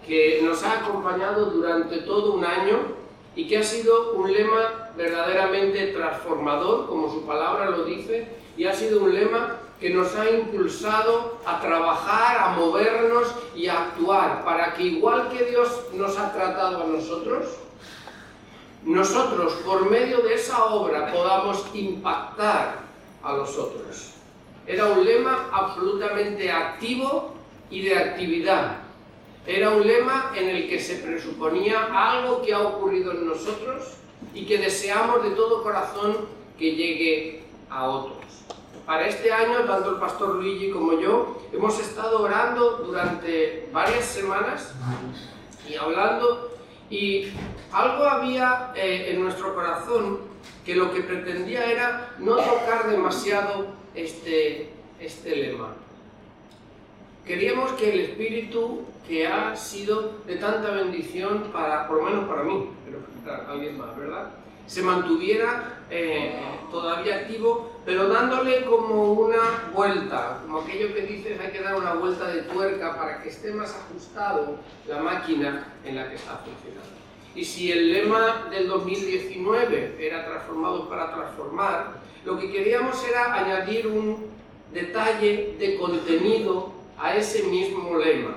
que nos ha acompañado durante todo un año y que ha sido un lema verdaderamente transformador, como su palabra lo dice, y ha sido un lema que nos ha impulsado a trabajar, a movernos y a actuar, para que igual que Dios nos ha tratado a nosotros, nosotros por medio de esa obra podamos impactar a los otros. Era un lema absolutamente activo y de actividad. Era un lema en el que se presuponía algo que ha ocurrido en nosotros y que deseamos de todo corazón que llegue a otros. Para este año, tanto el pastor Luigi como yo hemos estado orando durante varias semanas y hablando, y algo había en nuestro corazón que lo que pretendía era no tocar demasiado este lema. Queríamos que el Espíritu, que ha sido de tanta bendición, por lo menos para mí, pero para alguien más, ¿verdad?, se mantuviera todavía activo, pero dándole como una vuelta, como aquello que dices, hay que dar una vuelta de tuerca para que esté más ajustado la máquina en la que está funcionando. Y si el lema del 2019 era transformados para transformar, lo que queríamos era añadir un detalle de contenido a ese mismo lema.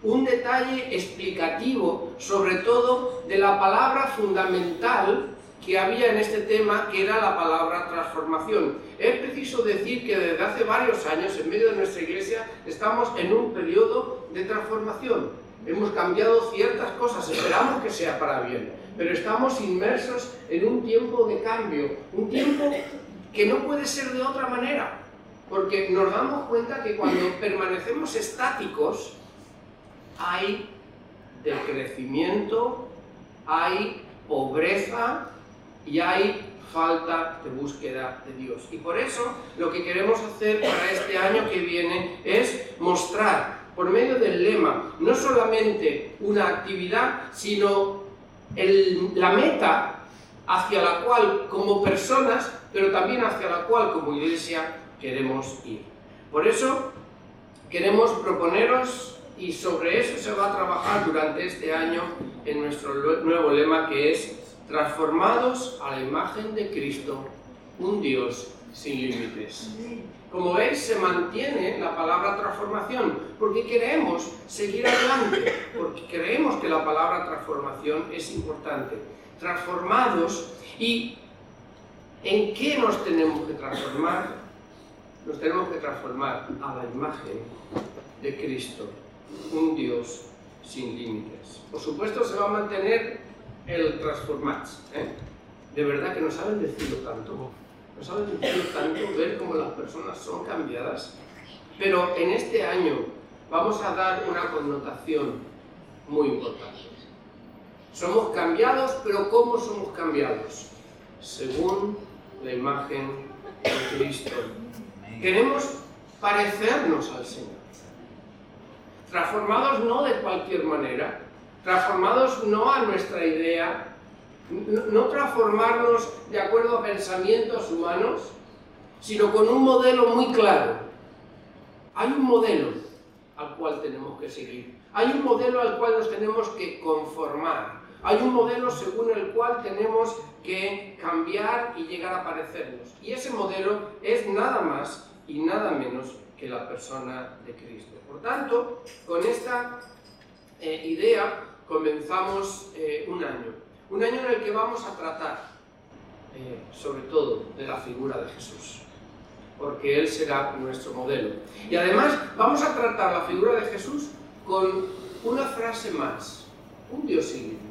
Un detalle explicativo, sobre todo, de la palabra fundamental que había en este tema, que era la palabra transformación. Es preciso decir que desde hace varios años, en medio de nuestra iglesia, estamos en un periodo de transformación. Hemos cambiado ciertas cosas, esperamos que sea para bien, pero estamos inmersos en un tiempo de cambio, un tiempo que no puede ser de otra manera, porque nos damos cuenta que cuando permanecemos estáticos, hay decrecimiento, hay pobreza y hay falta de búsqueda de Dios. Y por eso lo que queremos hacer para este año que viene es mostrar, por medio del lema, no solamente una actividad, sino la meta hacia la cual como personas, pero también hacia la cual como iglesia queremos ir. Por eso queremos proponeros, y sobre eso se va a trabajar durante este año en nuestro nuevo lema, que es transformados a la imagen de Cristo, un Dios sin límites. Como veis, se mantiene la palabra transformación, porque queremos seguir adelante, porque creemos que la palabra transformación es importante. Transformados, ¿y en qué nos tenemos que transformar? Nos tenemos que transformar a la imagen de Cristo, un Dios sin límites. Por supuesto, se va a mantener el transformarse, De verdad que nos ha bendecido tanto. Nos ha bendecido tanto ver cómo las personas son cambiadas, pero en este año vamos a dar una connotación muy importante. Somos cambiados, pero ¿cómo somos cambiados? Según la imagen de Cristo. Queremos parecernos al Señor. Transformados no de cualquier manera, transformados no a nuestra idea, no transformarnos de acuerdo a pensamientos humanos, sino con un modelo muy claro. Hay un modelo al cual tenemos que seguir, hay un modelo al cual nos tenemos que conformar, hay un modelo según el cual tenemos que cambiar y llegar a parecernos. Y ese modelo es nada más y nada menos que la persona de Cristo. Por tanto, con esta idea comenzamos un año en el que vamos a tratar sobre todo de la figura de Jesús, porque Él será nuestro modelo. Y además vamos a tratar la figura de Jesús con una frase más: un Dios sin límites.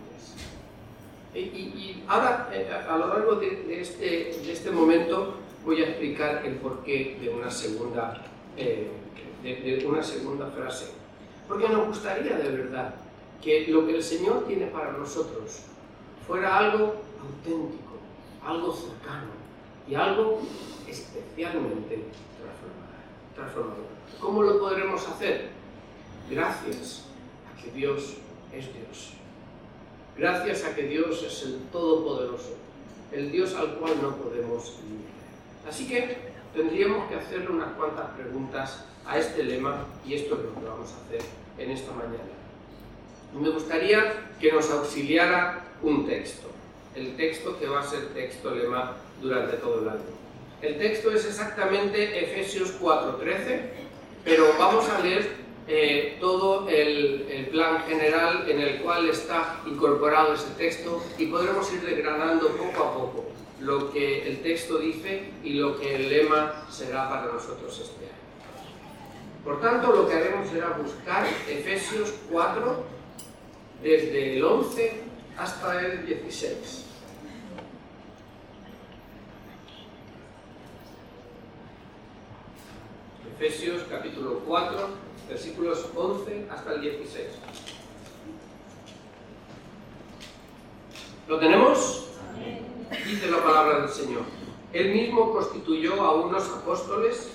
Y ahora, a lo largo de este momento, voy a explicar el porqué de una segunda frase. Porque nos gustaría de verdad que lo que el Señor tiene para nosotros fuera algo auténtico, algo cercano y algo especialmente transformador. ¿Cómo lo podremos hacer? Gracias a que Dios es Dios. Gracias a que Dios es el Todopoderoso, el Dios al cual no podemos limitar. Así que tendríamos que hacerle unas cuantas preguntas a este lema, y esto es lo que vamos a hacer en esta mañana. me gustaría que nos auxiliara un texto, el texto que va a ser texto lema durante todo el año. El texto es exactamente Efesios 4:13, pero vamos a leer todo el plan general en el cual está incorporado ese texto y podremos ir desgranando poco a poco lo que el texto dice y lo que el lema será para nosotros este año. Por tanto, lo que haremos será buscar Efesios 4 desde el 11 hasta el 16. Efesios capítulo 4, versículos 11 hasta el 16. ¿Lo tenemos? Dice la palabra del Señor. Él mismo constituyó a unos apóstoles,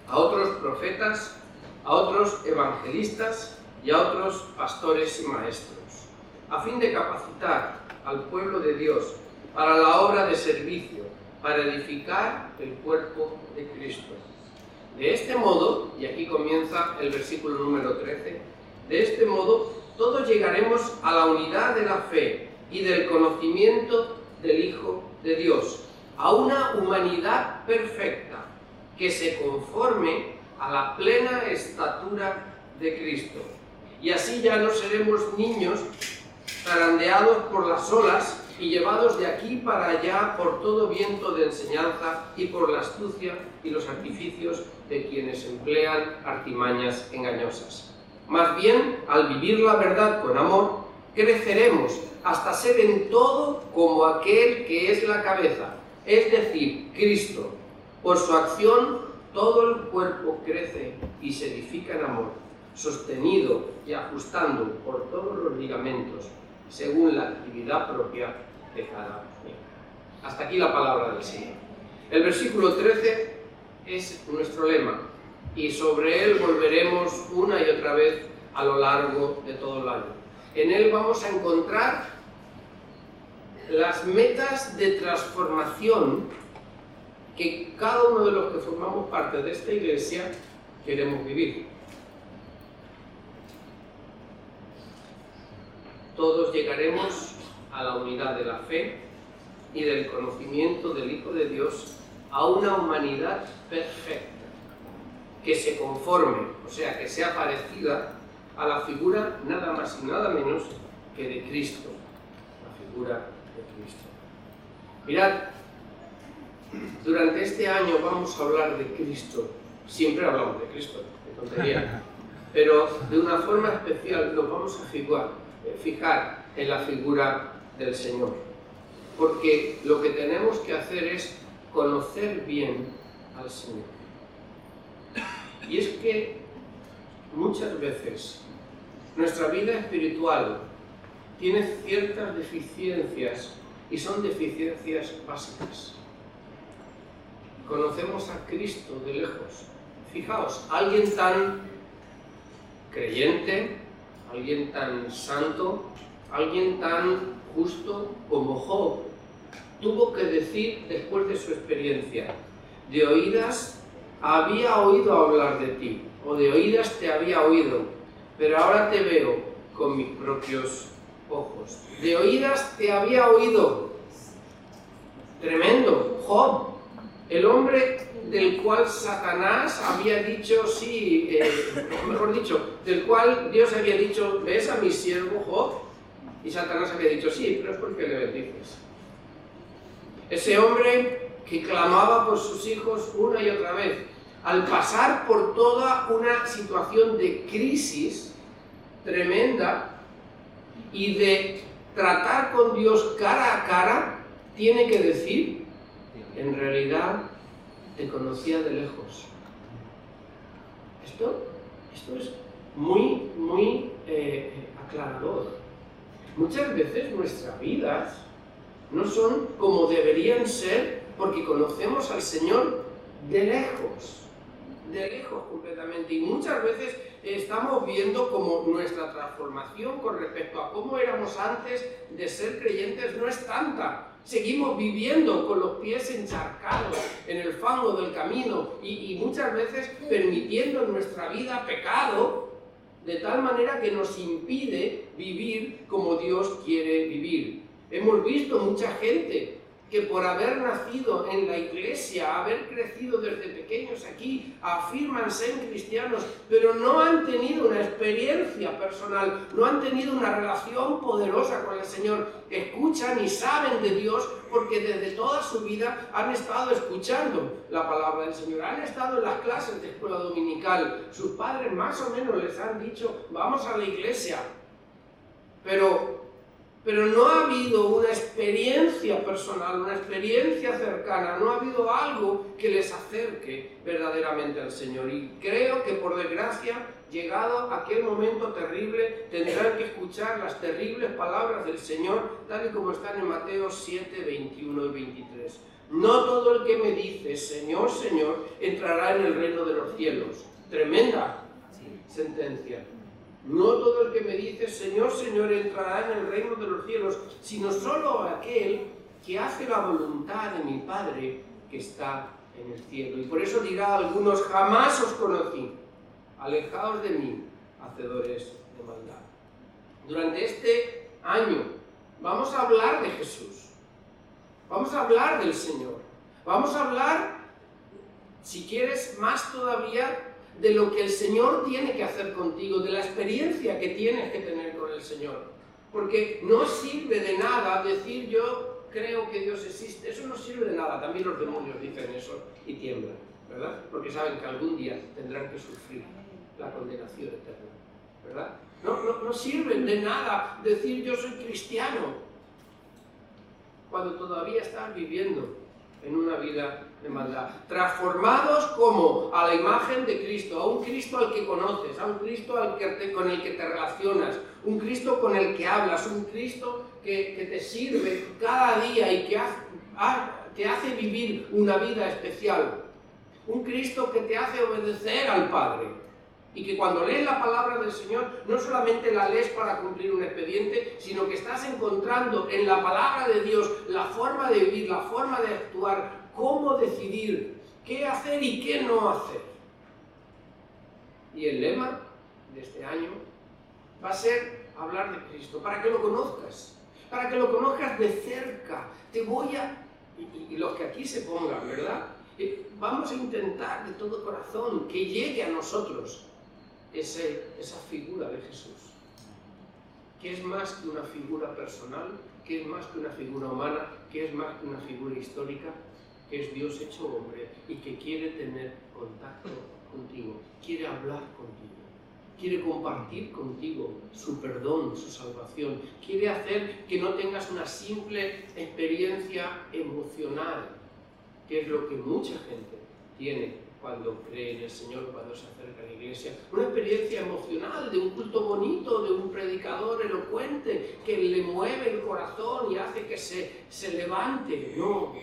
a otros profetas, a otros evangelistas y a otros pastores y maestros, a fin de capacitar al pueblo de Dios para la obra de servicio, para edificar el cuerpo de Cristo. De este modo, y aquí comienza el versículo número 13, de este modo todos llegaremos a la unidad de la fe y del conocimiento del Hijo de Dios, a una humanidad perfecta que se conforme a la plena estatura de Cristo. Y así ya no seremos niños zarandeados por las olas y llevados de aquí para allá por todo viento de enseñanza y por la astucia y los artificios de quienes emplean artimañas engañosas. Más bien, al vivir la verdad con amor, creceremos hasta ser en todo como aquel que es la cabeza, es decir, Cristo. Por su acción, todo el cuerpo crece y se edifica en amor, sostenido y ajustando por todos los ligamentos, según la actividad propia de cada miembro. Hasta aquí la palabra del Señor. El versículo 13 es nuestro lema y sobre él volveremos una y otra vez a lo largo de todo el año. En él vamos a encontrar las metas de transformación que cada uno de los que formamos parte de esta iglesia queremos vivir. Todos llegaremos a la unidad de la fe y del conocimiento del Hijo de Dios, a una humanidad perfecta, que se conforme, o sea, que sea parecida a la figura nada más y nada menos que de Cristo, la figura de Cristo. Mirad, durante este año vamos a hablar de Cristo, siempre hablamos de Cristo, de tontería, pero de una forma especial nos vamos a fijar en la figura del Señor, porque lo que tenemos que hacer es conocer bien al Señor. Y es que muchas veces nuestra vida espiritual tiene ciertas deficiencias y son deficiencias básicas. Conocemos a Cristo de lejos. Fijaos, alguien tan creyente, alguien tan santo, alguien tan justo como Job, tuvo que decir después de su experiencia: de oídas había oído hablar de ti, o de oídas te había oído, pero ahora te veo con mis propios ojos. De oídas te había oído. Tremendo. Job, el hombre del cual Satanás había dicho, mejor dicho, del cual Dios había dicho: ¿ves a mi siervo Job? Y Satanás había dicho: sí, pero es porque le bendices. Ese hombre que clamaba por sus hijos una y otra vez, al pasar por toda una situación de crisis tremenda y de tratar con Dios cara a cara, tiene que decir: en realidad te conocía de lejos. Esto es muy aclarador. Muchas veces nuestras vidas no son como deberían ser porque conocemos al Señor de lejos completamente, y muchas veces estamos viendo como nuestra transformación con respecto a cómo éramos antes de ser creyentes no es tanta. Seguimos viviendo con los pies encharcados en el fango del camino y muchas veces permitiendo en nuestra vida pecado de tal manera que nos impide vivir como Dios quiere vivir. Hemos visto mucha gente que por haber nacido en la iglesia, haber crecido desde pequeños aquí, afirman ser cristianos, pero no han tenido una experiencia personal, no han tenido una relación poderosa con el Señor. Escuchan y saben de Dios porque desde toda su vida han estado escuchando la palabra del Señor, han estado en las clases de escuela dominical, sus padres más o menos les han dicho, vamos a la iglesia, pero no ha habido una experiencia personal, una experiencia cercana, no ha habido algo que les acerque verdaderamente al Señor. Y creo que por desgracia, llegado aquel momento terrible, tendrán que escuchar las terribles palabras del Señor, tal y como están en Mateo 7, 21 y 23. No todo el que me dice, Señor, Señor, entrará en el reino de los cielos. Tremenda sentencia. No todo el que me dice, Señor, Señor, entrará en el reino de los cielos, sino solo aquel que hace la voluntad de mi Padre que está en el cielo. Y por eso dirá a algunos, jamás os conocí, alejaos de mí, hacedores de maldad. Durante este año vamos a hablar de Jesús, vamos a hablar del Señor, vamos a hablar, si quieres, más todavía, de lo que el Señor tiene que hacer contigo, de la experiencia que tienes que tener con el Señor. Porque no sirve de nada decir yo creo que Dios existe, eso no sirve de nada, también los demonios dicen eso y tiemblan, ¿verdad? Porque saben que algún día tendrán que sufrir la condenación eterna, ¿verdad? No sirve de nada decir yo soy cristiano, cuando todavía estás viviendo en una vida de maldad. Transformados como a la imagen de Cristo, a un Cristo al que conoces, a un Cristo con el que te relacionas, un Cristo con el que hablas, un Cristo que te sirve cada día y que te hace vivir una vida especial. Un Cristo que te hace obedecer al Padre. Y que cuando lees la palabra del Señor, no solamente la lees para cumplir un expediente, sino que estás encontrando en la palabra de Dios la forma de vivir, la forma de actuar, cómo decidir, qué hacer y qué no hacer. Y el lema de este año va a ser hablar de Cristo, para que lo conozcas de cerca. Te voy a... Y los que aquí se pongan, ¿verdad? Vamos a intentar de todo corazón que llegue a nosotros esa figura de Jesús, que es más que una figura personal, que es más que una figura humana, que es más que una figura histórica, que es Dios hecho hombre y que quiere tener contacto contigo, quiere hablar contigo, quiere compartir contigo su perdón, su salvación, quiere hacer que no tengas una simple experiencia emocional, que es lo que mucha gente tiene cuando cree en el Señor, cuando se acerca a la iglesia. Una experiencia emocional de un culto bonito, de un predicador elocuente que le mueve el corazón y hace que se levante. No.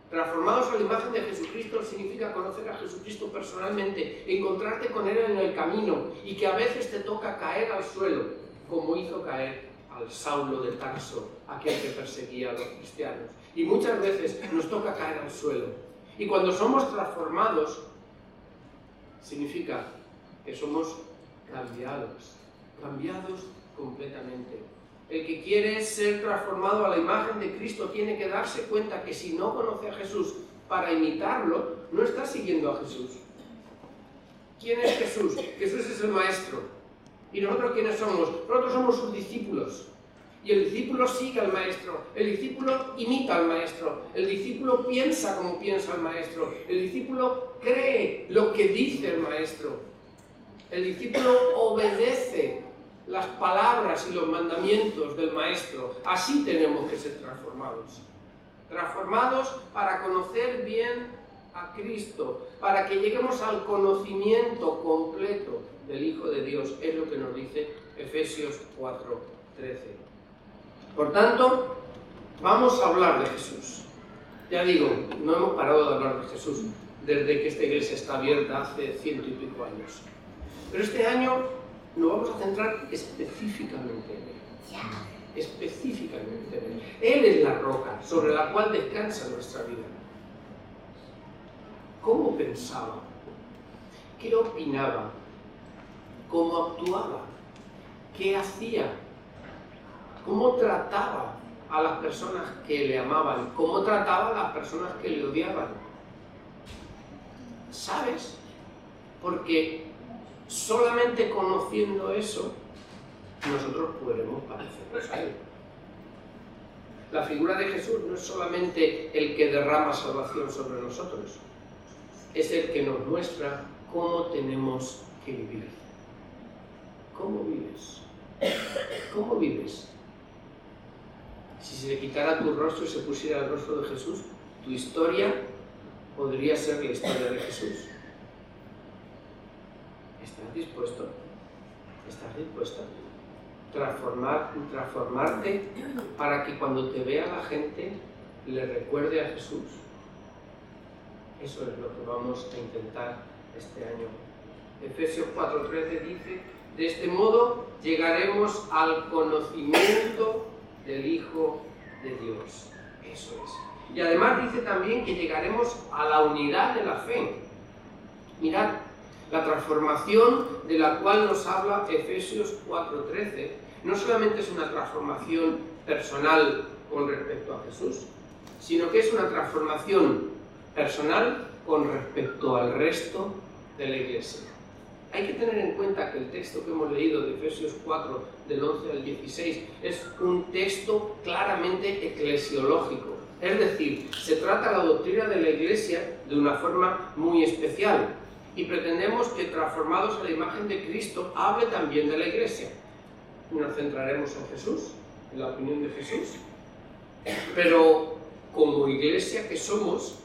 Transformados a la imagen de Jesucristo significa conocer a Jesucristo personalmente, encontrarte con Él en el camino y que a veces te toca caer al suelo, como hizo caer al Saulo de Tarso, aquel que perseguía a los cristianos. Y muchas veces nos toca caer al suelo. Y cuando somos transformados, significa que somos cambiados completamente. El que quiere ser transformado a la imagen de Cristo tiene que darse cuenta que si no conoce a Jesús para imitarlo, no está siguiendo a Jesús. ¿Quién es Jesús? Jesús es el Maestro. ¿Y nosotros quiénes somos? Nosotros somos sus discípulos. Y el discípulo sigue al Maestro, el discípulo imita al Maestro, el discípulo piensa como piensa el Maestro, el discípulo cree lo que dice el Maestro, el discípulo obedece las palabras y los mandamientos del Maestro. Así tenemos que ser transformados. Transformados para conocer bien a Cristo, para que lleguemos al conocimiento completo del Hijo de Dios, es lo que nos dice Efesios 4:13. Por tanto, vamos a hablar de Jesús. Ya digo, no hemos parado de hablar de Jesús desde que esta iglesia está abierta hace 100 y pico años. Pero este año nos vamos a centrar específicamente en Él. Específicamente en Él. Él es la roca sobre la cual descansa nuestra vida. ¿Cómo pensaba? ¿Qué opinaba? cómo actuaba, qué hacía, cómo trataba a las personas que le amaban, cómo trataba a las personas que le odiaban. ¿Sabes? Porque solamente conociendo eso, nosotros podremos parecernos a Él. La figura de Jesús no es solamente el que derrama salvación sobre nosotros, es el que nos muestra cómo tenemos que vivir. ¿Cómo vives? ¿Cómo vives? Si se le quitara tu rostro y se pusiera el rostro de Jesús, tu historia podría ser la historia de Jesús. ¿Estás dispuesto? ¿Estás dispuesta? Transformarte para que cuando te vea la gente le recuerde a Jesús. Eso es lo que vamos a intentar este año. Efesios 4:13 dice: de este modo llegaremos al conocimiento del Hijo de Dios. Eso es. Y además dice también que llegaremos a la unidad de la fe. Mirad, la transformación de la cual nos habla Efesios 4:13 no solamente es una transformación personal con respecto a Jesús, sino que es una transformación personal con respecto al resto de la Iglesia. Hay que tener en cuenta que el texto que hemos leído de Efesios 4, del 11 al 16, es un texto claramente eclesiológico. Es decir, se trata la doctrina de la Iglesia de una forma muy especial. Y pretendemos que, transformados a la imagen de Cristo, hable también de la Iglesia. Nos centraremos en Jesús, en la opinión de Jesús. Pero como Iglesia que somos,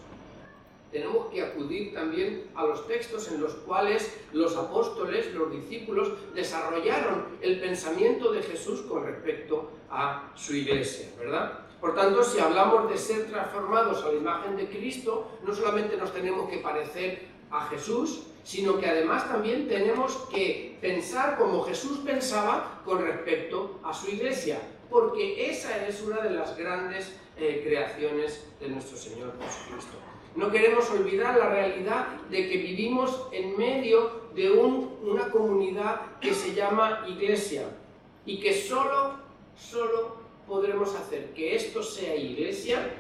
tenemos que acudir también a los textos en los cuales los apóstoles, los discípulos, desarrollaron el pensamiento de Jesús con respecto a su Iglesia, ¿verdad? Por tanto, si hablamos de ser transformados a la imagen de Cristo, no solamente nos tenemos que parecer a Jesús, sino que además también tenemos que pensar como Jesús pensaba con respecto a su Iglesia, porque esa es una de las grandes creaciones de nuestro Señor Jesucristo. No queremos olvidar la realidad de que vivimos en medio de una comunidad que se llama Iglesia y que solo podremos hacer que esto sea Iglesia,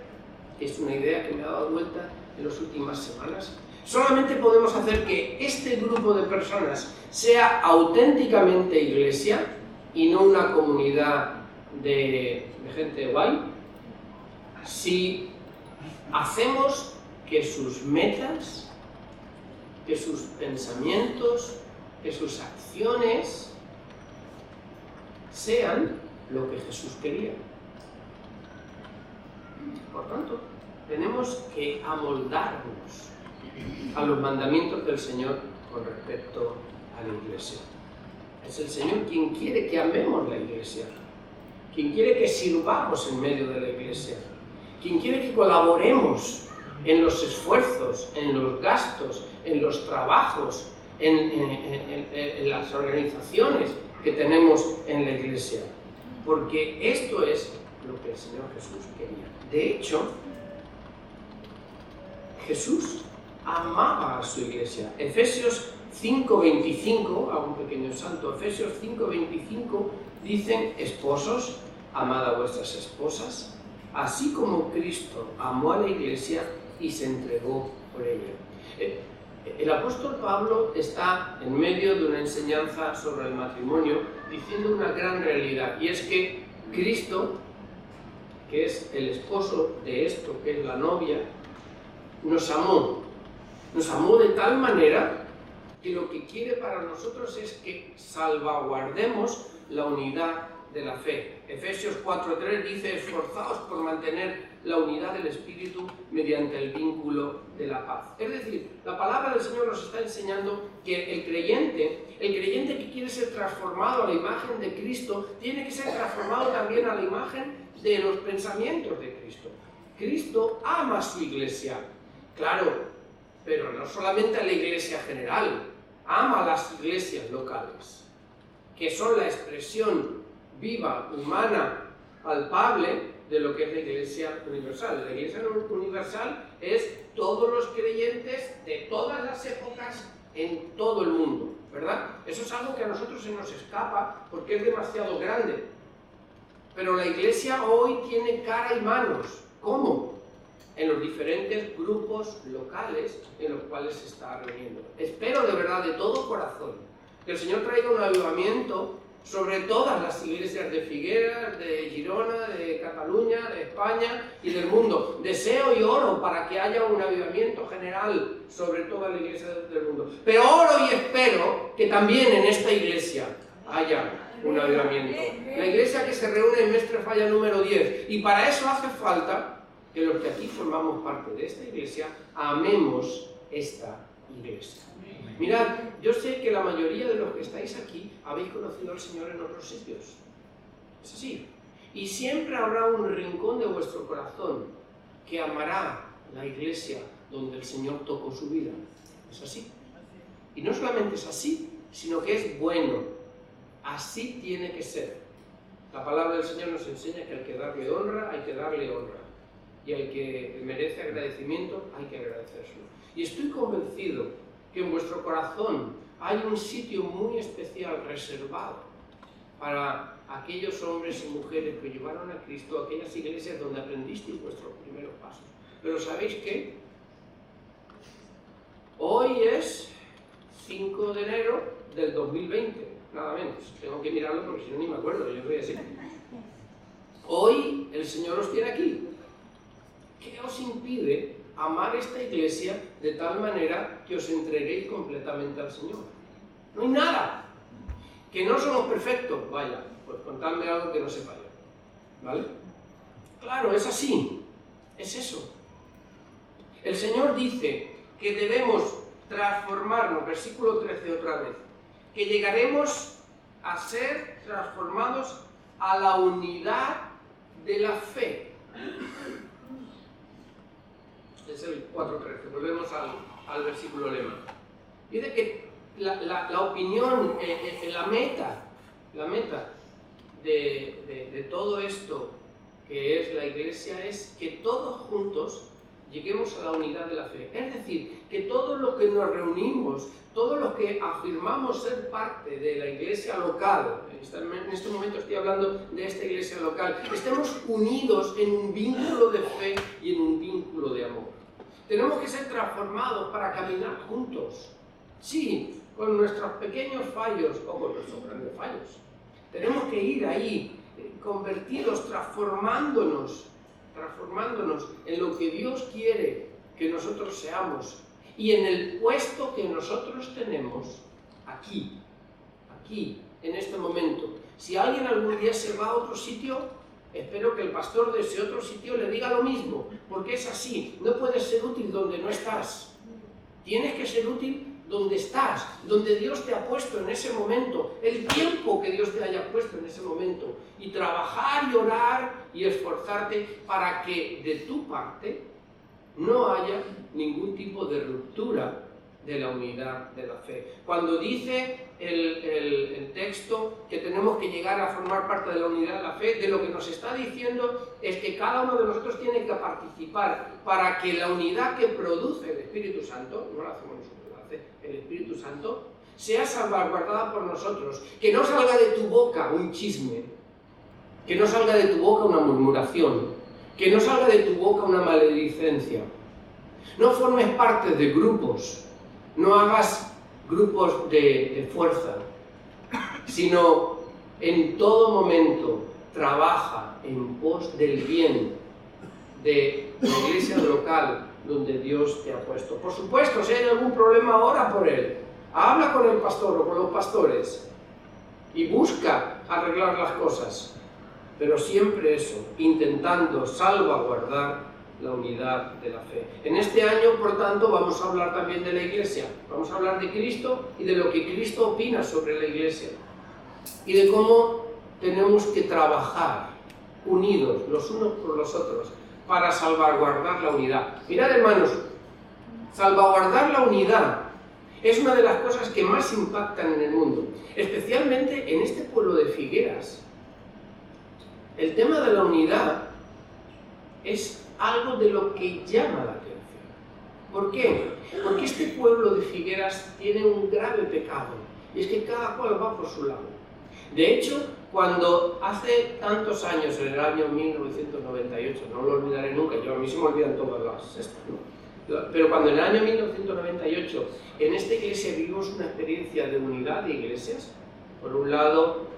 que es una idea que me ha dado vuelta en las últimas semanas. Solamente podemos hacer que este grupo de personas sea auténticamente Iglesia y no una comunidad de gente guay si hacemos que sus metas, que sus pensamientos, que sus acciones sean lo que Jesús quería. Por tanto, tenemos que amoldarnos a los mandamientos del Señor con respecto a la Iglesia. Es el Señor quien quiere que amemos la Iglesia, quien quiere que sirvamos en medio de la Iglesia, quien quiere que colaboremos en los esfuerzos, en los gastos, en los trabajos, en las organizaciones que tenemos en la Iglesia. Porque esto es lo que el Señor Jesús quería. De hecho, Jesús amaba a su Iglesia. Efesios 5:25, hago un pequeño salto, Efesios 5:25 dicen: esposos, amad a vuestras esposas, así como Cristo amó a la Iglesia y se entregó por ella. El apóstol Pablo está en medio de una enseñanza sobre el matrimonio diciendo una gran realidad, y es que Cristo, que es el esposo de esto, que es la novia, nos amó de tal manera que lo que quiere para nosotros es que salvaguardemos la unidad de la fe. Efesios 4:3 dice: esforzaos por mantener la unidad del Espíritu mediante el vínculo de la paz. Es decir, la palabra del Señor nos está enseñando que el creyente que quiere ser transformado a la imagen de Cristo, tiene que ser transformado también a la imagen de los pensamientos de Cristo. Cristo ama a su Iglesia, claro, pero no solamente a la Iglesia general, ama a las iglesias locales, que son la expresión viva, humana, palpable de lo que es la Iglesia universal. La Iglesia universal es todos los creyentes de todas las épocas en todo el mundo. ¿verdad? Eso es algo que a nosotros se nos escapa porque es demasiado grande. Pero la iglesia hoy tiene cara y manos. ¿Cómo? En los diferentes grupos locales en los cuales se está reuniendo. Espero de verdad, de todo corazón, que el Señor traiga un avivamiento sobre todas las iglesias de Figueras, de Girona, de Cataluña, de España y del mundo. Deseo y oro para que haya un avivamiento general sobre toda la iglesia del mundo. Pero oro y espero que también en esta iglesia haya un avivamiento. La iglesia que se reúne en Mestre Falla número 10. Y para eso hace falta que los que aquí formamos parte de esta iglesia amemos esta iglesia. Mirad, yo sé que la mayoría de los que estáis aquí habéis conocido al Señor en otros sitios. Es así. Y siempre habrá un rincón de vuestro corazón que amará la iglesia donde el Señor tocó su vida. Es así. Y no solamente es así, sino que es bueno. Así tiene que ser. La palabra del Señor nos enseña que al que darle honra, hay que darle honra. Y al que merece agradecimiento, hay que agradecérselo. Y estoy convencido que en vuestro corazón hay un sitio muy especial reservado para aquellos hombres y mujeres que llevaron a Cristo, aquellas iglesias donde aprendisteis vuestros primeros pasos. Pero ¿sabéis qué? Hoy es 5 de enero del 2020, nada menos. Tengo que mirarlo porque si no ni me acuerdo, yo voy a decir. Hoy el Señor os tiene aquí. ¿Qué os impide amar esta iglesia de tal manera que os entreguéis completamente al Señor? No hay nada. Que no somos perfectos, vaya, pues contadme algo que no sepa yo, ¿vale? Claro, es así, es eso. El Señor dice que debemos transformarnos, versículo 13 otra vez, que llegaremos a ser transformados a la unidad de la fe. Es el 4.13, volvemos al versículo lema. Dice que la opinión, la meta de todo esto que es la iglesia es que todos juntos lleguemos a la unidad de la fe. Es decir, que todos los que nos reunimos, todos los que afirmamos ser parte de la iglesia local, en este momento estoy hablando de esta iglesia local, estemos unidos en un vínculo de fe y en un vínculo de amor. Tenemos que ser transformados para caminar juntos. Sí, con nuestros pequeños fallos o con nuestros grandes fallos. Tenemos que ir ahí, convertidos, transformándonos en lo que Dios quiere que nosotros seamos y en el puesto que nosotros tenemos aquí, en este momento. Si alguien algún día se va a otro sitio, espero que el pastor de ese otro sitio le diga lo mismo, porque es así. No puedes ser útil donde no estás. Tienes que ser útil donde estás, donde Dios te ha puesto en ese momento, el tiempo que Dios te haya puesto en ese momento, y trabajar y orar y esforzarte para que de tu parte no haya ningún tipo de ruptura de la unidad de la fe. Cuando dice el texto que tenemos que llegar a formar parte de la unidad de la fe, de lo que nos está diciendo es que cada uno de nosotros tiene que participar para que la unidad que produce el Espíritu Santo, no la hacemos nosotros, la hace el Espíritu Santo, sea salvaguardada por nosotros. Que no salga de tu boca un chisme, que no salga de tu boca una murmuración, que no salga de tu boca una maledicencia. No formes parte de grupos, no hagas grupos de fuerza, sino en todo momento trabaja en pos del bien de la iglesia local donde Dios te ha puesto. Por supuesto, si hay algún problema, ora por él. Habla con el pastor o con los pastores y busca arreglar las cosas, pero siempre eso, intentando salvaguardar la unidad de la fe. En este año, por tanto, vamos a hablar también de la iglesia. Vamos a hablar de Cristo y de lo que Cristo opina sobre la iglesia. Y de cómo tenemos que trabajar unidos los unos por los otros para salvaguardar la unidad. Mirad, hermanos, salvaguardar la unidad es una de las cosas que más impactan en el mundo, especialmente en este pueblo de Figueras. El tema de la unidad es algo de lo que llama la atención. ¿Por qué? Porque este pueblo de Figueras tiene un grave pecado, Y es que cada cual va por su lado. De hecho, cuando hace tantos años, en el año 1998, no lo olvidaré nunca, a mí se me olvidan todas las estas, ¿no? Pero cuando en el año 1998 en esta iglesia vivimos una experiencia de unidad de iglesias, por un lado,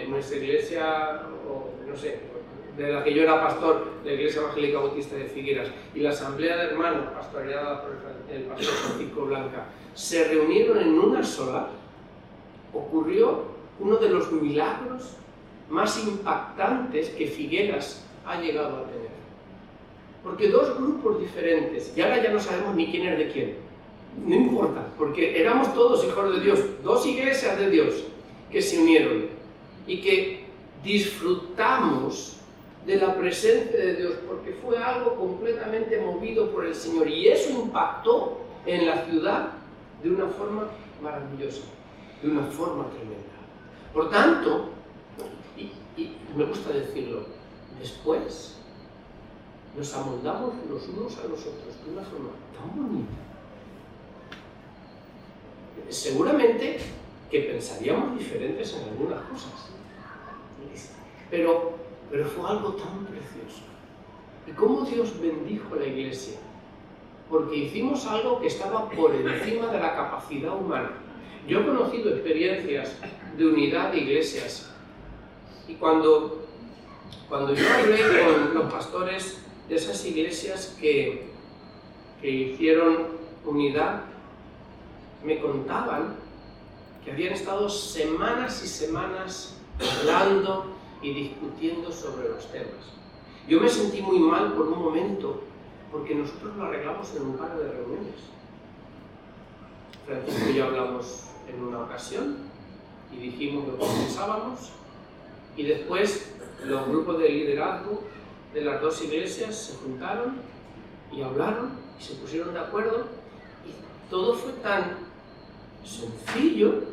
nuestra iglesia, no sé, de la que yo era pastor, la Iglesia Evangélica Bautista de Figueras, y la Asamblea de Hermanos, pastoreada por el pastor Francisco Blanca, se reunieron en una sola, ocurrió uno de los milagros más impactantes que Figueras ha llegado a tener. Porque dos grupos diferentes, y ahora ya no sabemos ni quién es de quién, no importa, porque éramos todos hijos de Dios, dos iglesias de Dios que se unieron y que disfrutamos de la presencia de Dios, porque fue algo completamente movido por el Señor, y eso impactó en la ciudad de una forma maravillosa, de una forma tremenda. Por tanto, y me gusta decirlo, después nos amoldamos los unos a los otros de una forma tan bonita. Seguramente que pensaríamos diferentes en algunas cosas, pero fue algo tan precioso. ¿Y cómo Dios bendijo a la iglesia? Porque hicimos algo que estaba por encima de la capacidad humana. Yo he conocido experiencias de unidad de iglesias, y cuando yo hablé con los pastores de esas iglesias que hicieron unidad, me contaban que habían estado semanas y semanas hablando y discutiendo sobre los temas. Yo me sentí muy mal por un momento, porque nosotros lo arreglamos en un par de reuniones. Francisco y yo hablamos en una ocasión y dijimos lo que pensábamos, y después los grupos de liderazgo de las dos iglesias se juntaron y hablaron y se pusieron de acuerdo, y todo fue tan sencillo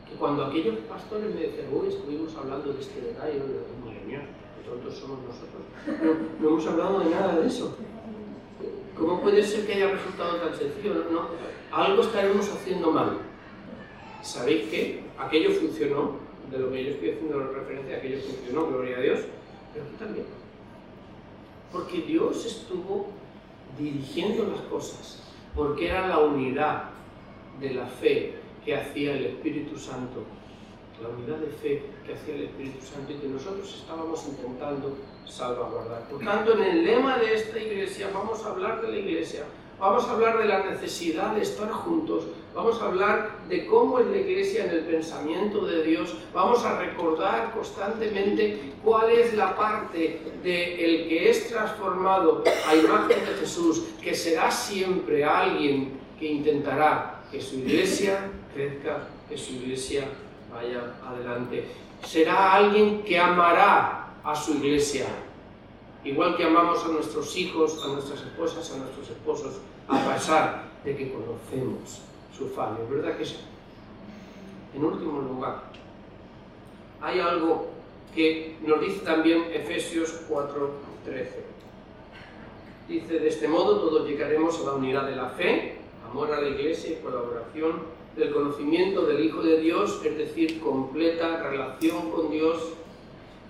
que cuando aquellos pastores me decían, hoy estuvimos hablando de este detalle, yo digo, madre mía, qué tontos somos nosotros, no hemos hablado de nada de eso. ¿Cómo puede ser que haya resultado tan sencillo? No, algo estaremos haciendo mal. ¿Sabéis qué? Aquello funcionó, de lo que yo estoy haciendo referencia, aquello funcionó, gloria a Dios, pero aquí también. Porque Dios estuvo dirigiendo las cosas, porque era la unidad de la fe que hacía el Espíritu Santo, la unidad de fe que hacía el Espíritu Santo, y que nosotros estábamos intentando salvaguardar. Por tanto, en el lema de esta iglesia vamos a hablar de la iglesia, vamos a hablar de la necesidad de estar juntos, vamos a hablar de cómo es la iglesia en el pensamiento de Dios, vamos a recordar constantemente cuál es la parte del que es transformado a imagen de Jesús, que será siempre alguien que intentará que su iglesia crezca, que su iglesia vaya adelante. Será alguien que amará a su iglesia, igual que amamos a nuestros hijos, a nuestras esposas, a nuestros esposos, a pesar de que conocemos su fallo, ¿verdad que sí? En último lugar, hay algo que nos dice también Efesios 4:13. Dice, de este modo todos llegaremos a la unidad de la fe, amor a la iglesia y colaboración del conocimiento del Hijo de Dios, es decir, completa relación con Dios.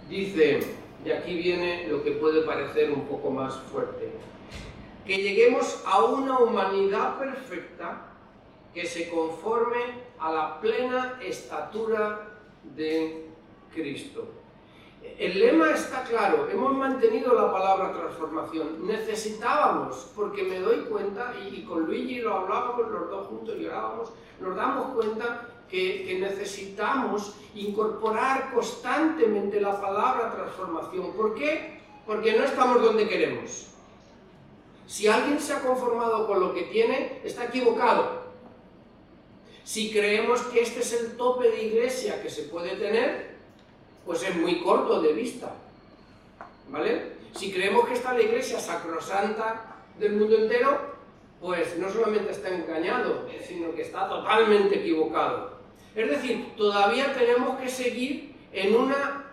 Dice, y aquí viene lo que puede parecer un poco más fuerte, que lleguemos a una humanidad perfecta que se conforme a la plena estatura de Cristo. El lema está claro, hemos mantenido la palabra transformación. Necesitábamos, porque me doy cuenta, y con Luigi lo hablábamos los dos juntos y orábamos, nos damos cuenta que necesitamos incorporar constantemente la palabra transformación. ¿Por qué? Porque no estamos donde queremos. Si alguien se ha conformado con lo que tiene, está equivocado. Si creemos que este es el tope de iglesia que se puede tener, pues es muy corto de vista, ¿vale? Si creemos que está la iglesia sacrosanta del mundo entero, pues no solamente está engañado, sino que está totalmente equivocado. Es decir, todavía tenemos que seguir en una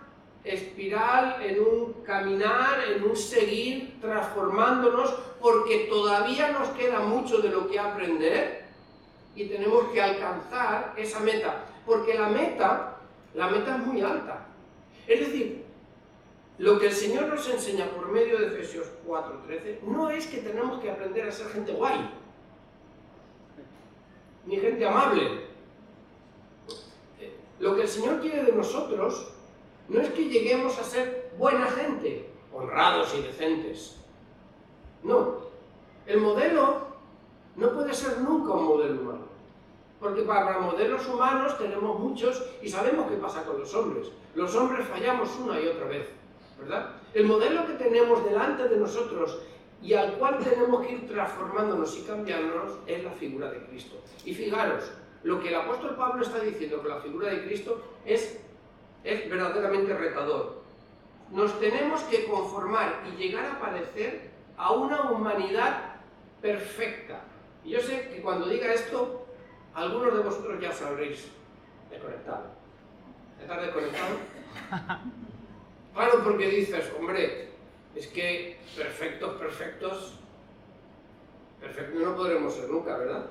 espiral, en un caminar, en un seguir transformándonos, porque todavía nos queda mucho de lo que aprender y tenemos que alcanzar esa meta. Porque la meta es muy alta. Es decir, lo que el Señor nos enseña por medio de Efesios 4:13 no es que tenemos que aprender a ser gente guay, ni gente amable. Lo que el Señor quiere de nosotros no es que lleguemos a ser buena gente, honrados y decentes. No, el modelo no puede ser nunca un modelo humano, porque para modelos humanos tenemos muchos y sabemos qué pasa con los hombres. Los hombres fallamos una y otra vez, ¿verdad? El modelo que tenemos delante de nosotros y al cual tenemos que ir transformándonos y cambiándonos es la figura de Cristo. Y fijaros, lo que el apóstol Pablo está diciendo con la figura de Cristo es verdaderamente retador. Nos tenemos que conformar y llegar a parecer a una humanidad perfecta. Y yo sé que cuando diga esto, algunos de vosotros ya sabréis desconectado. ¿Estás desconectado? Claro, porque dices, hombre, es que perfectos no podremos ser nunca, ¿verdad?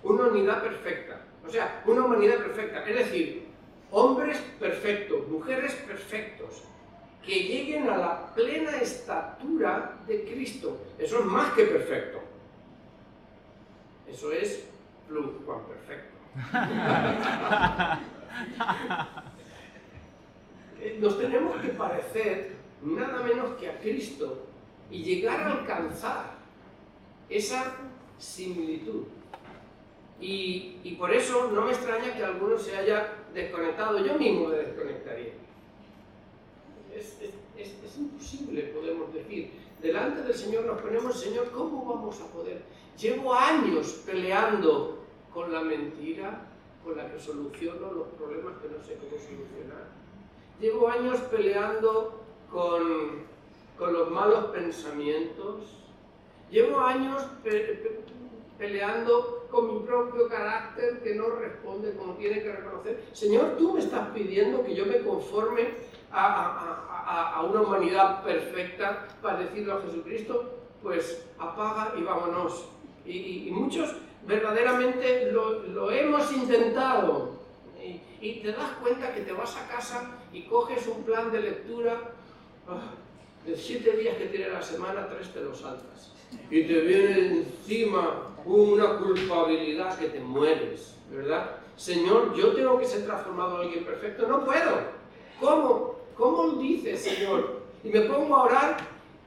Una unidad perfecta, o sea, una humanidad perfecta, es decir, hombres perfectos, mujeres perfectos, que lleguen a la plena estatura de Cristo. Eso es más que perfecto. Eso es pluscuamperfecto. Nos tenemos que parecer nada menos que a Cristo y llegar a alcanzar esa similitud. Y por eso no me extraña que alguno se haya desconectado. Yo mismo me desconectaría. Es imposible, podemos decir. Delante del Señor nos ponemos, Señor, ¿cómo vamos a poder? Llevo años peleando con la mentira con la que soluciono los problemas que no sé cómo solucionar. Llevo años peleando con los malos pensamientos. Llevo años peleando con mi propio carácter que no responde como tiene que reconocer. Señor, tú me estás pidiendo que yo me conforme a una humanidad perfecta, parecido a Jesucristo. Pues apaga y vámonos. Y muchos verdaderamente lo hemos intentado. Y te das cuenta que te vas a casa y coges un plan de lectura de 7 días que tiene la semana, 3 te los saltas. Y te viene encima una culpabilidad que te mueres, ¿verdad? Señor, yo tengo que ser transformado en alguien perfecto. No puedo. ¿Cómo? ¿Cómo dices, Señor? Y me pongo a orar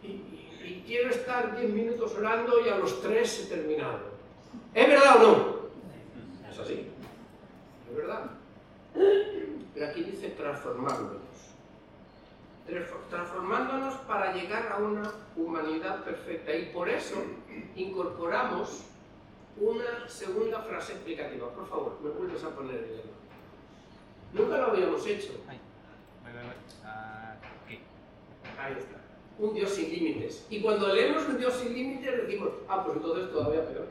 y quiero estar 10 minutos orando y a los 3 he terminado. ¿Es verdad o no? Es así. Es verdad. Pero aquí dice transformándonos. Transformándonos para llegar a una humanidad perfecta. Y por eso incorporamos una segunda frase explicativa. Por favor, me vuelves a poner el lema. Nunca lo habíamos hecho. Ahí está. Un Dios sin límites. Y cuando leemos un Dios sin límites decimos, pues entonces todavía peor.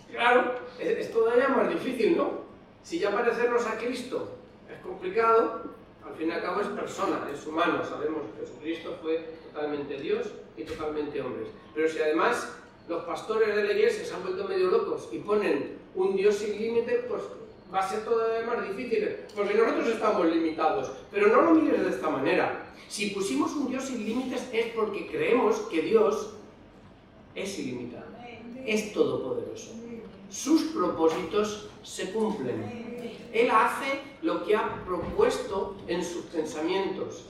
Claro, es todavía más difícil, ¿no? Si ya parecernos a Cristo es complicado, al fin y al cabo es persona, es humano. Sabemos que Jesucristo fue totalmente Dios y totalmente hombre. Pero si además los pastores de la iglesia se han vuelto medio locos y ponen un Dios sin límites, pues va a ser todavía más difícil, porque nosotros estamos limitados. Pero no lo mires de esta manera. Si pusimos un Dios sin límites es porque creemos que Dios es ilimitado, es todopoderoso. Sus propósitos se cumplen. Él hace lo que ha propuesto en sus pensamientos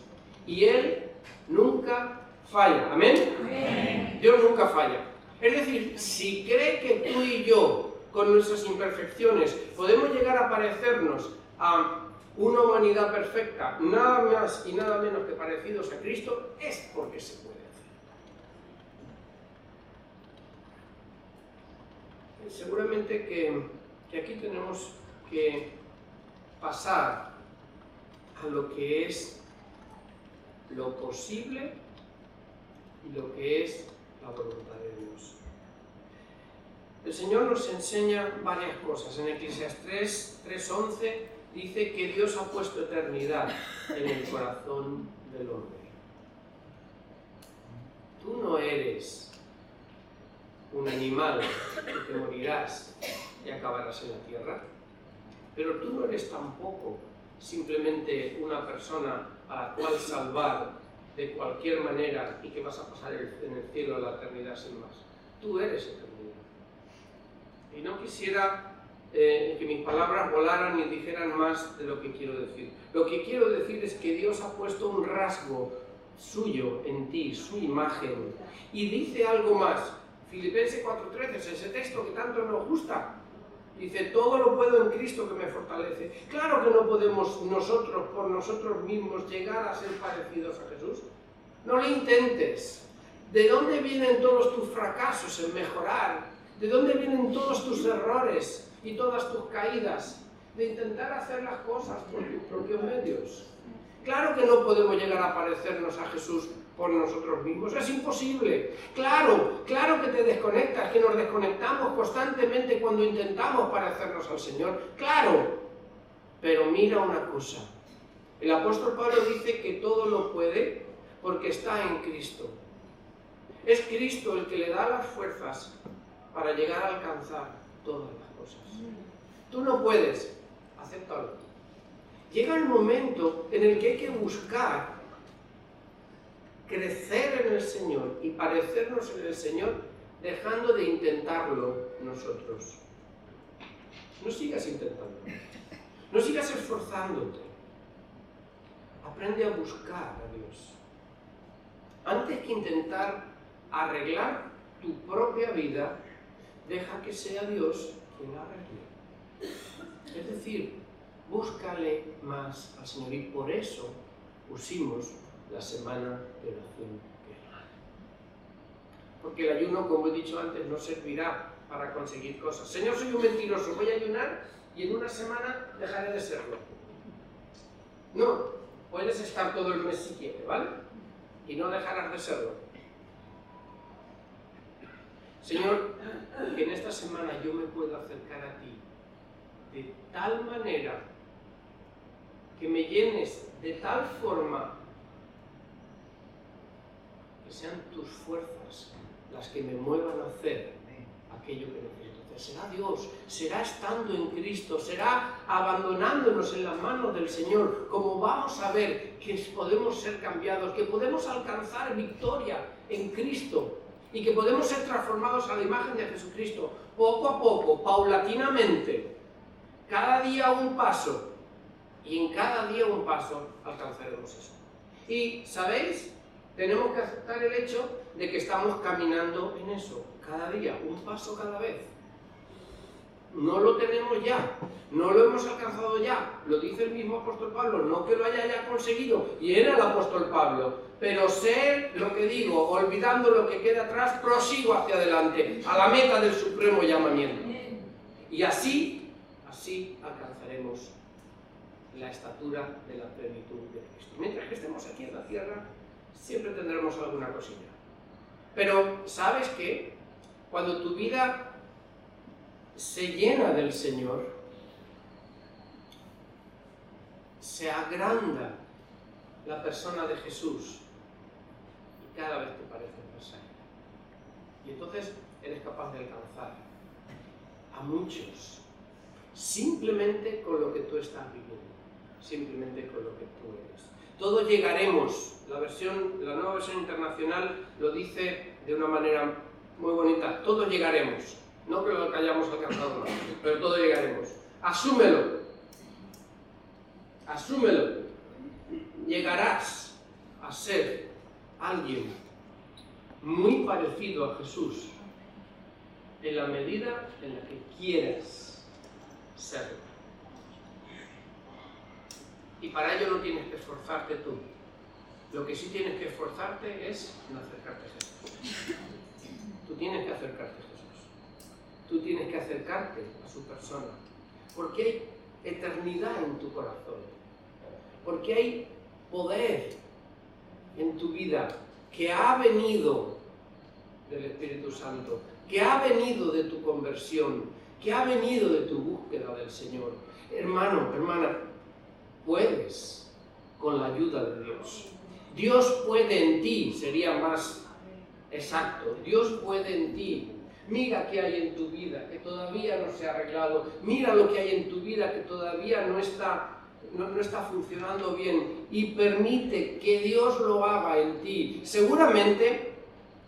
y Él nunca falla. ¿Amén? Amén. Dios nunca falla. Es decir, si cree que tú y yo, con nuestras imperfecciones, podemos llegar a parecernos a una humanidad perfecta, nada más y nada menos que parecidos a Cristo, es porque se puede hacer. Seguramente que aquí tenemos que pasar a lo que es lo posible y lo que es la voluntad de Dios. El Señor nos enseña varias cosas. En Eclesiastés 3:11 dice que Dios ha puesto eternidad en el corazón del hombre. Tú no eres un animal que te morirás y acabarás en la tierra. Pero tú no eres tampoco simplemente una persona a la cual salvar de cualquier manera y que vas a pasar en el cielo a la eternidad sin más. Tú eres eternidad. Y no quisiera que mis palabras volaran ni dijeran más de lo que quiero decir. Lo que quiero decir es que Dios ha puesto un rasgo suyo en ti, su imagen. Y dice algo más. Filipenses 4:13 es ese texto que tanto nos gusta. Dice, todo lo puedo en Cristo que me fortalece. Claro que no podemos nosotros, por nosotros mismos, llegar a ser parecidos a Jesús. No lo intentes. ¿De dónde vienen todos tus fracasos en mejorar? ¿De dónde vienen todos tus errores y todas tus caídas? De intentar hacer las cosas por tus propios medios. Claro que no podemos llegar a parecernos a Jesús por nosotros mismos, es imposible. Claro que te desconectas, que nos desconectamos constantemente cuando intentamos parecernos al Señor, claro, pero mira una cosa, el apóstol Pablo dice que todo lo puede porque está en Cristo. Es Cristo el que le da las fuerzas para llegar a alcanzar todas las cosas. Tú no puedes, acéptalo. Llega el momento en el que hay que buscar crecer en el Señor y parecernos en el Señor, dejando de intentarlo nosotros. No sigas intentando, no sigas esforzándote. Aprende a buscar a Dios. Antes que intentar arreglar tu propia vida, deja que sea Dios quien la arregle. Es decir, búscale más al Señor, y por eso pusimos la semana de oración que hay. Porque el ayuno, como he dicho antes, no servirá para conseguir cosas. Señor, soy un mentiroso, voy a ayunar y en una semana dejaré de serlo. No, puedes estar todo el mes si quieres, ¿vale? Y no dejarás de serlo. Señor, que en esta semana yo me pueda acercar a ti de tal manera que me llenes de tal forma que sean tus fuerzas las que me muevan a hacer aquello que necesito hacer. Será Dios, será estando en Cristo, será abandonándonos en las manos del Señor, como vamos a ver que podemos ser cambiados, que podemos alcanzar victoria en Cristo y que podemos ser transformados a la imagen de Jesucristo, poco a poco, paulatinamente, cada día un paso, y en cada día un paso alcanzaremos eso. Y, ¿sabéis? Tenemos que aceptar el hecho de que estamos caminando en eso, cada día, un paso cada vez. No lo tenemos ya, no lo hemos alcanzado ya, lo dice el mismo apóstol Pablo, no que lo haya ya conseguido, y era el apóstol Pablo, pero sé lo que digo, olvidando lo que queda atrás, prosigo hacia adelante, a la meta del supremo llamamiento. Y así alcanzaremos la estatura de la plenitud de Cristo. Mientras que estemos aquí en la tierra, siempre tendremos alguna cosilla. Pero, ¿sabes qué? Cuando tu vida se llena del Señor, se agranda la persona de Jesús y cada vez te parece más a Él. Y entonces eres capaz de alcanzar a muchos simplemente con lo que tú estás viviendo, simplemente con lo que tú eres. Todos llegaremos, la nueva versión internacional lo dice de una manera muy bonita, todos llegaremos, no creo que hayamos alcanzado más, pero todos llegaremos. Asúmelo, llegarás a ser alguien muy parecido a Jesús en la medida en la que quieras serlo. Y para ello no tienes que esforzarte tú. Lo que sí tienes que esforzarte es en acercarte a Jesús. Tú tienes que acercarte a Jesús. Tú tienes que acercarte a su persona. Porque hay eternidad en tu corazón. Porque hay poder en tu vida que ha venido del Espíritu Santo, que ha venido de tu conversión, que ha venido de tu búsqueda del Señor. Hermano, hermana, puedes con la ayuda de Dios. Dios puede en ti, sería más exacto. Dios puede en ti. mira qué hay en tu vida que todavía no se ha arreglado, mira lo que hay en tu vida que todavía no está funcionando bien, y permite que Dios lo haga en ti. Seguramente,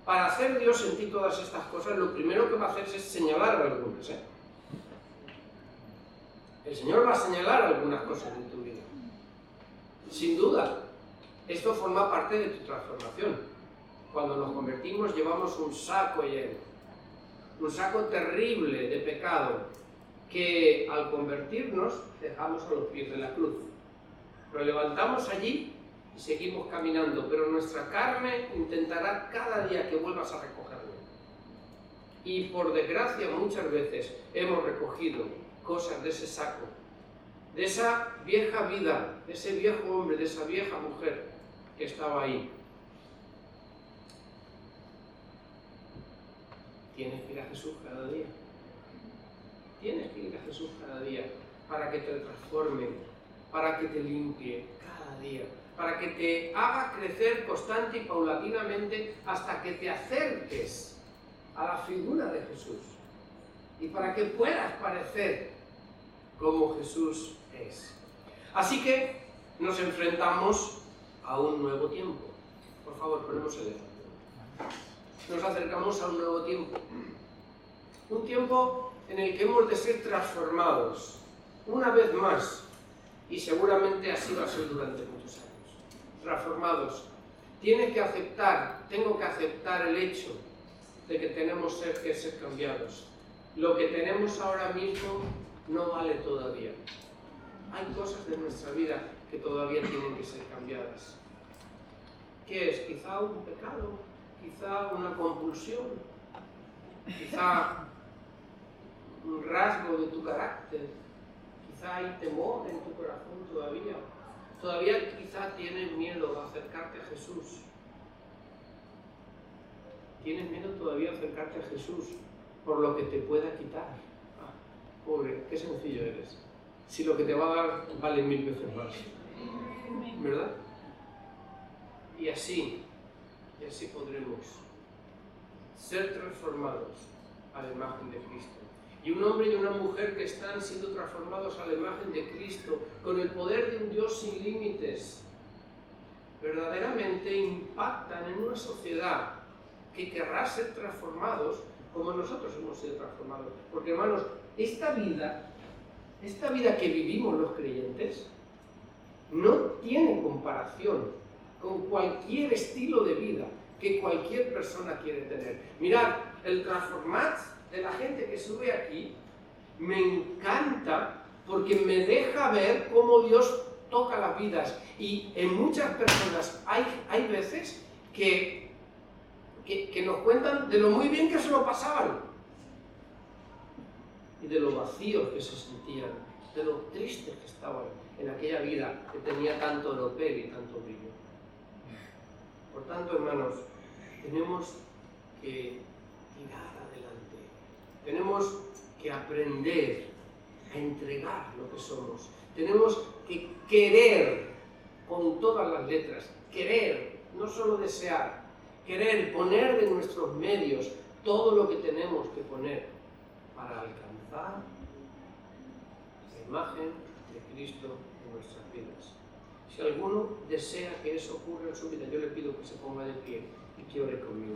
para hacer Dios en ti todas estas cosas, lo primero que va a hacer es señalar algunas, El Señor va a señalar algunas cosas en tu vida. Sin duda, esto forma parte de tu transformación. Cuando nos convertimos llevamos un saco lleno, un saco terrible de pecado, que al convertirnos dejamos a los pies de la cruz. Lo levantamos allí y seguimos caminando, pero nuestra carne intentará cada día que vuelvas a recogerlo. Y por desgracia muchas veces hemos recogido cosas de ese saco, de esa vieja vida, de ese viejo hombre, de esa vieja mujer que estaba ahí. Tienes que ir a Jesús cada día. Tienes que ir a Jesús cada día para que te transforme, para que te limpie cada día, para que te haga crecer constante y paulatinamente hasta que te acerques a la figura de Jesús y para que puedas parecer como Jesús es. Así que nos enfrentamos a un nuevo tiempo. Por favor, ponemos el ejemplo. Nos acercamos a un nuevo tiempo. Un tiempo en el que hemos de ser transformados una vez más, y seguramente así va a ser durante muchos años. Transformados. Tengo que aceptar el hecho de que tenemos que ser cambiados. Lo que tenemos ahora mismo no vale todavía. Hay cosas de nuestra vida que todavía tienen que ser cambiadas. ¿Qué es? Quizá un pecado, quizá una compulsión, quizá un rasgo de tu carácter, quizá hay temor en tu corazón todavía. Todavía quizá tienes miedo a acercarte a Jesús. Tienes miedo todavía a acercarte a Jesús por lo que te pueda quitar. Pobre, qué sencillo eres. Si lo que te va a dar vale 1000 veces más. ¿Verdad? Y así podremos ser transformados a la imagen de Cristo. Y un hombre y una mujer que están siendo transformados a la imagen de Cristo con el poder de un Dios sin límites, verdaderamente impactan en una sociedad que querrá ser transformados como nosotros hemos sido transformados. Porque, hermanos, esta vida que vivimos los creyentes no tiene comparación con cualquier estilo de vida que cualquier persona quiere tener. Mirad, el transformat de la gente que sube aquí me encanta porque me deja ver cómo Dios toca las vidas. Y en muchas personas hay veces que nos cuentan de lo muy bien que se lo pasaban y de lo vacíos que se sentían, de lo tristes que estaban en aquella vida que tenía tanto oropel y tanto brillo. Por tanto, hermanos, tenemos que tirar adelante, tenemos que aprender a entregar lo que somos, tenemos que querer con todas las letras, querer, no solo desear, querer poner de nuestros medios todo lo que tenemos que poner para alcanzar la imagen de Cristo en nuestras vidas. Si alguno desea que eso ocurra en su vida, yo le pido que se ponga de pie y que ore conmigo.